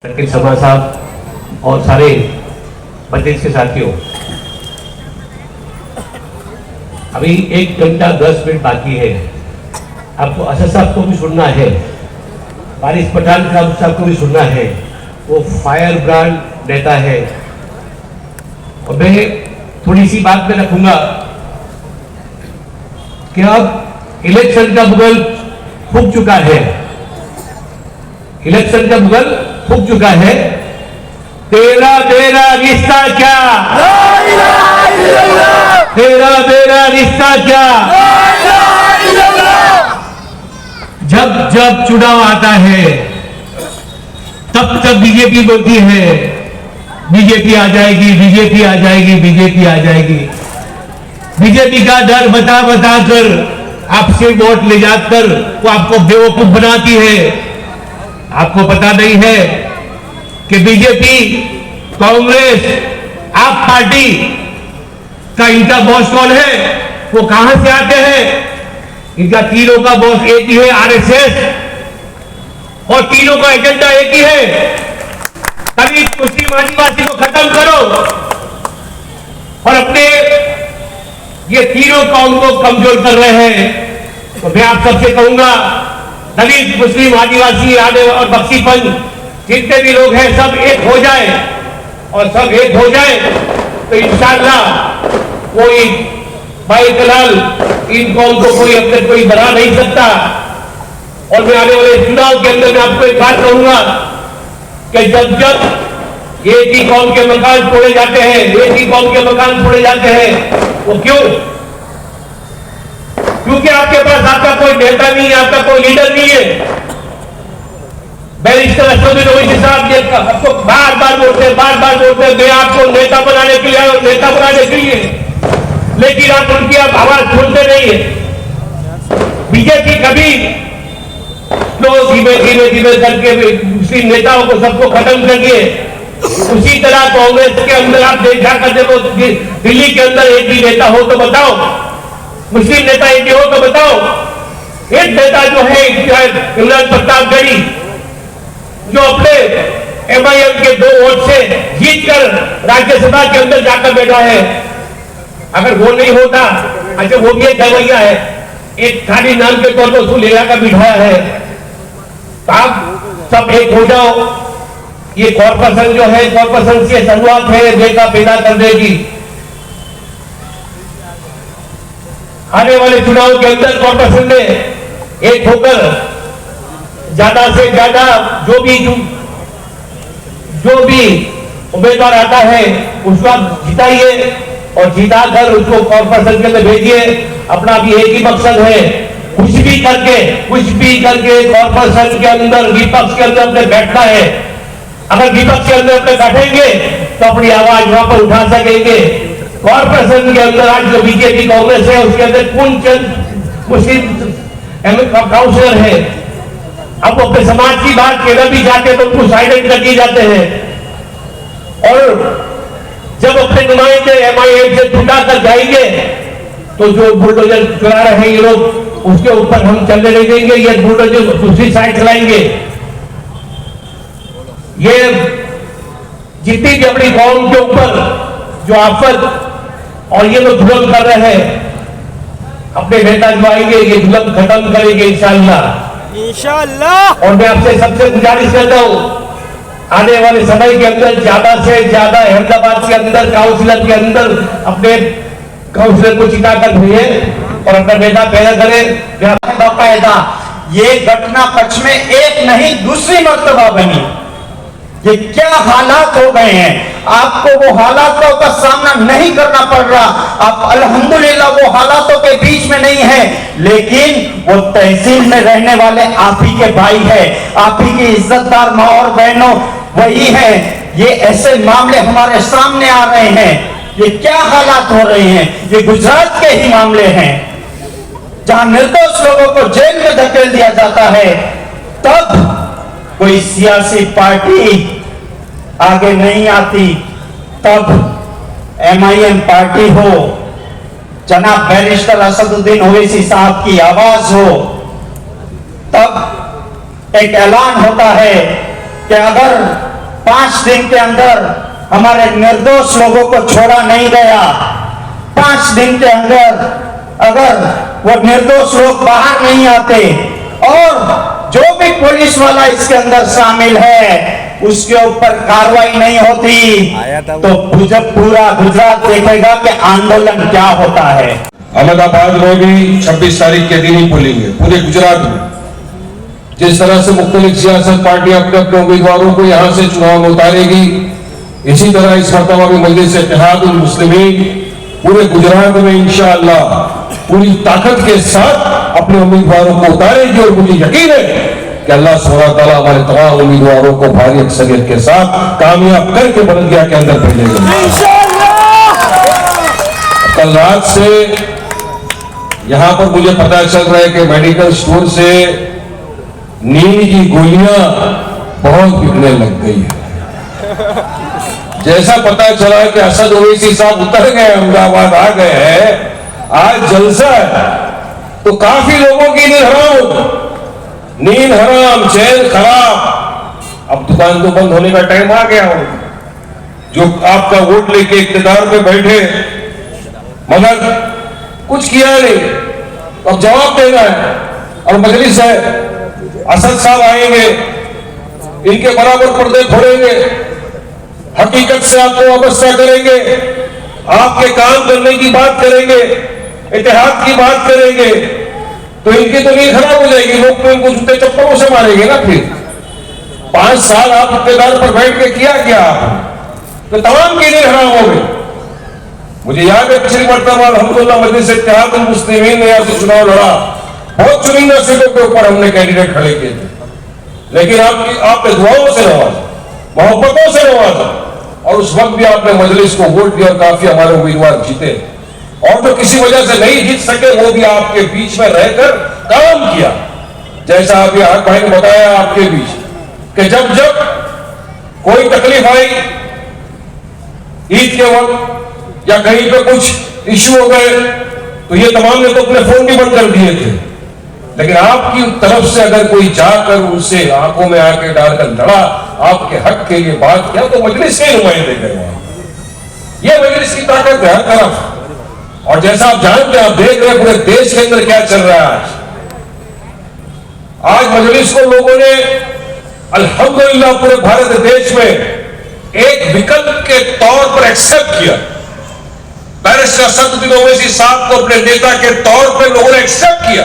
शर्मा साहब और सारे मजलिस के साथियों, अभी 1 घंटा 10 मिनट बाकी है। आपको असद साहब को भी सुनना है, वारिस पठान साहब को भी सुनना है। वो फायर ब्रांड नेता है। और मैं थोड़ी सी बात में रखूंगा कि अब इलेक्शन का मुगल फूक चुका है। इलेक्शन का मुगल फूक चुका है। तेरा मेरा रिश्ता क्या, तेरा मेरा रिश्ता क्या। जब जब चुनाव आता है तब तब बीजेपी बोलती है बीजेपी आ जाएगी, बीजेपी आ जाएगी, बीजेपी आ जाएगी। बीजेपी का डर बता बता कर आपसे वोट ले जाकर वो आपको बेवकूफ बनाती है। आपको पता नहीं है कि बीजेपी, कांग्रेस, आप पार्टी का इनका बॉस कौन है, वो कहां से आते हैं। इनका तीनों का बॉस एक ही है, आरएसएस, और तीनों का एजेंडा एक ही है, दलित मुस्लिम आदिवासी को खत्म करो और अपने ये तीनों कौम को कमजोर कर रहे हैं। तो मैं आप सबसे कहूंगा, दलित मुस्लिम आदिवासी और बख्शीपंथ जितने भी लोग हैं सब एक हो जाए, और सब एक हो जाए तो इंशाअल्लाह कोई भाई कलाल इन कौम को कोई अब तक कोई बना नहीं सकता। और मैं आने वाले चुनाव के अंदर मैं आपको एक बात कहूंगा कि जब जब एक ही कौम के मकान तोड़े जाते हैं, एक ही कौम के मकान तोड़े जाते हैं, वो क्यों? क्योंकि आपके पास आपका कोई नेता नहीं है, आपका कोई लीडर नहीं है। बैरिस्टर असदुद्दीन ओवैसी साहब ने आपको बार बार बोलते मैं आपको नेता बनाने के लिए आया, नेता बनाने के लिए, लेकिन आप उनकी आप आवाज सुनते नहीं है। बीजेपी कभी लोग धीमे धीमे धीमे करके मुस्लिम नेताओं को सबको खत्म कर दिए। उसी तरह कांग्रेस के अंदर आप देखा करते हो, दिल्ली के अंदर एक भी नेता हो तो बताओ, मुस्लिम नेता एक हो तो बताओ। एक नेता जो है इमरान प्रतापगढ़ी, जो अपने एमआईएम के 2 वोट से जीतकर राज्यसभा के अंदर जाकर बैठा है, अगर वो नहीं होता, अच्छा वो भी एक गवैया है, एक खाली नाम के तौर पर उसको ले जाकर बिठाया है। तो आप सब एक हो जाओ। ये कॉर्पोरेशन जो है, कॉर्पोरेशन से शुरुआत है नेता पैदा करने की। आने वाले चुनाव के अंदर कॉर्पोरेशन में एक होकर ज्यादा से ज्यादा जो भी उम्मीदवार आता है उसको आप जिताइए और जिताकर उसको कॉर्पोरेशन के अंदर भेजिए। अपना भी एक ही मकसद है, कुछ भी करके कॉर्पोरेशन के अंदर, विपक्ष के अंदर अपने बैठना है। अगर विपक्ष के अंदर अपने बैठेंगे तो अपनी आवाज वहां पर उठा सकेंगे। कॉर्पोरेशन के अंदर आज जो बीजेपी कांग्रेस है उसके अंदर कौन चंद मुस्लिम काउंसिलर है, अब वो अपने समाज की बात कहना भी चाहते हैं तो उनको साइलेंट कर दिए जाते हैं। और जब अपने नुमाइंदे एमआईएम से छुटा कर जाएंगे तो जो बुलडोजर चला रहे हैं ये लोग, उसके ऊपर हम चलने नहीं देंगे, ये बुलडोजर दूसरी साइड चलाएंगे। ये जितनी भी अपनी कौम के ऊपर जो आफत और ये लोग जुल्म कर रहे हैं, अपने नेता जो आएंगे ये जुल्म खत्म करेंगे इंशाअल्लाह। और मैं आपसे सबसे गुजारिश करता हूं, आने वाले समय के अंदर ज्यादा से ज्यादा अहमदाबाद के अंदर काउंसिलर के अंदर अपने काउंसिलर को चिताकर भेजे और अपना नेता पैदा करें। पैदा ये घटना पक्ष में एक नहीं दूसरी मर्तबा बनी। ये क्या हालात हो गए हैं, आपको वो हालातों का सामना नहीं करना पड़ रहा। आप अल्हम्दुलिल्लाह वो हालातों के बीच में नहीं है, लेकिन वो तहसील में रहने वाले आप ही के भाई है, आप ही की इज्जतदार माँ और बहनों वही है। ये ऐसे मामले हमारे सामने आ रहे हैं। ये क्या हालात हो रहे हैं, ये गुजरात के ही मामले हैं जहां निर्दोष लोगों को जेल में धकेल दिया जाता है। तब कोई सियासी पार्टी आगे नहीं आती, तब एमआईएम पार्टी हो, जनाब बैरिस्टर असदुद्दीन ओवैसी साहब की आवाज हो, तब एक ऐलान होता है कि अगर 5 दिन के अंदर हमारे निर्दोष लोगों को छोड़ा नहीं गया। 5 दिन के अंदर अगर वो निर्दोष लोग बाहर नहीं आते और जो भी पुलिस वाला इसके अंदर शामिल है उसके ऊपर कार्रवाई नहीं होती तो पूरा गुजरात देखेगा कि आंदोलन क्या होता है। अहमदाबाद में भी 26 तारीख के दिन ही पोलिंग है पूरे गुजरात में। जिस तरह से मुख्तलिफ सियासत पार्टियां अपने अपने उम्मीदवारों को यहां से चुनाव में उतारेगी, इसी तरह इस मरतबा भी मजलिस इत्तेहादुल मुस्लिमीन पूरे गुजरात में इंशाअल्लाह पूरी ताकत के साथ अपने उम्मीदवारों को उतारेगी। और मुझे यकीन है कि अल्लाह सुब्हानहू व तआला हमारे तमाम उम्मीदवारों को भारी अक्सरियत के साथ कामयाब करके बल्दिया के अंदर भेजेगा। कल रात से यहां पर मुझे पता चल रहा है कि मेडिकल स्टोर से नींद की गोलियां बहुत बिकने लग गई है। जैसा पता चला कि असद ओवैसी साहब उतर गए, अहमदाबाद आ गए हैं, आज जलसा है, तो काफी लोगों की नींद हराम, चैन खराब। अब दुकान तो बंद होने का टाइम आ गया हो। जो आपका वोट लेके इख्तियार पे बैठे मगर कुछ किया नहीं, अब जवाब देना है। और मजलिस है, असद साहब आएंगे, इनके बराबर पर्दे फोड़ेंगे, हकीकत से आपको वाबस्ता करेंगे, आपके काम करने की बात करेंगे, इत्तेहाद की बात करेंगे, तो इनकी तो नींद खराब हो जाएगी। लोग तो इनको जूते चप्पलों से मारेंगे ना। फिर 5 साल आप इख्तियार पर बैठ के किया क्या आपने, तो तमाम की नींद खराब हो गई। मुझे याद है पिछली मरतबा अल्हम्दुलिल्लाह मजलिस इत्तेहादुल मुस्लिमीन ने यहाँ से चुनाव लड़ा, बहुत चुनिंदा सीटों के ऊपर हमने कैंडिडेट खड़े किए थे, लेकिन आपने दुआओं से नवाजा, मोहब्बतों से नवाजा, और उस वक्त भी आपने मजलिस को वोट दिया और काफी हमारे उम्मीदवार जीते। और जो किसी वजह से नहीं जीत सके वो भी आपके बीच में रहकर काम किया। जैसा अभी हक भाई ने बताया आपके बीच कि जब जब कोई तकलीफ आई ईद के वक्त या कहीं पे कुछ इश्यू हो गए तो ये तमाम ने तो अपने फोन भी बंद कर दिए थे, लेकिन आपकी तरफ से अगर कोई जाकर उनसे आंखों में आके डालकर लड़ा, आपके हक के लिए बात किया, तो मजलिस के नुमाइंदे गए वहां। ये मजलिस की ताकत है हर तरफ। और जैसा आप जानते हैं, आप देख रहे हैं पूरे देश के अंदर क्या चल रहा है। आज मजलिस को लोगों ने अल्हम्दुलिल्लाह पूरे भारत देश में एक विकल्प के तौर पर एक्सेप्ट किया। बैरिस्टर असदुद्दीन ओवैसी साहब को अपने नेता के तौर पर लोगों ने एक्सेप्ट किया।